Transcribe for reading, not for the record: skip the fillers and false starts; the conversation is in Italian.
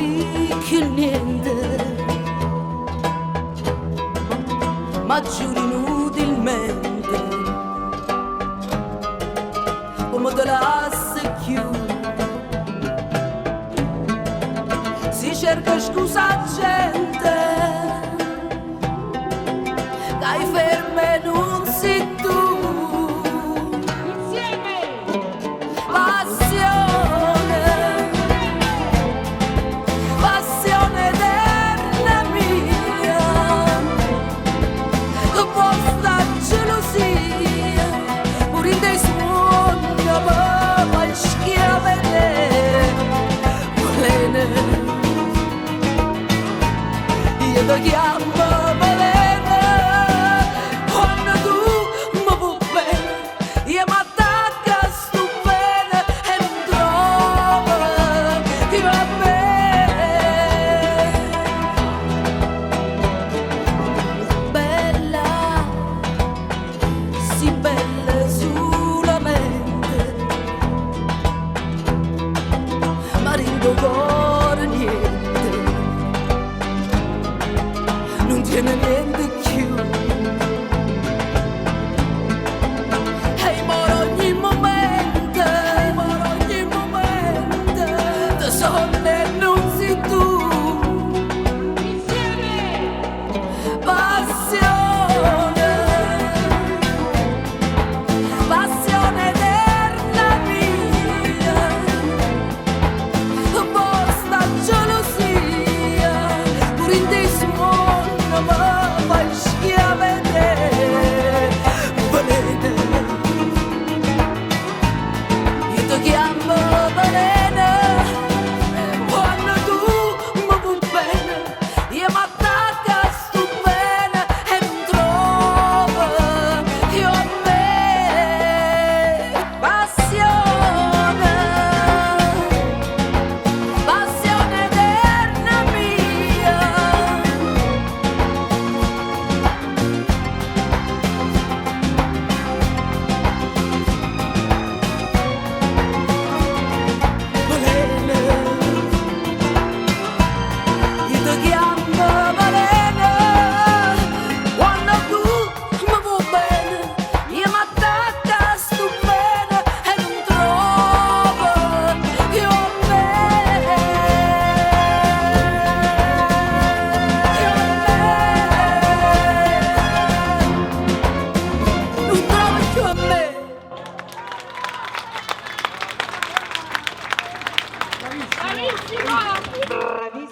sì che niente, ma giuro inutilmente, come te la secchiù. Si cerca scusa gente, che hai ferme non sei tu. Io ti chiamo Balena, quando tu mi vuoi bene, io mi attacco a sto bene e non trovo chi va bene. Bella, sì bella solamente, ma rindo cuore niente, non tiene niente più. E moro ogni momento, da sonne non sei tu. Passione, passione eterna mia, basta gelosia, pure in te suono ma fai schiavere. Balena, io ti chiamo Balena, quando tu mi vuoi bene, io mi attacco a sto bene e non trovo io a me. Passione, passione eterna mia, Balena, io ti chiamo Balena, quando tu mi vuoi bene, io mi attacco a sto bene e non trovo io a me. Non trovo più a me. Bravissima!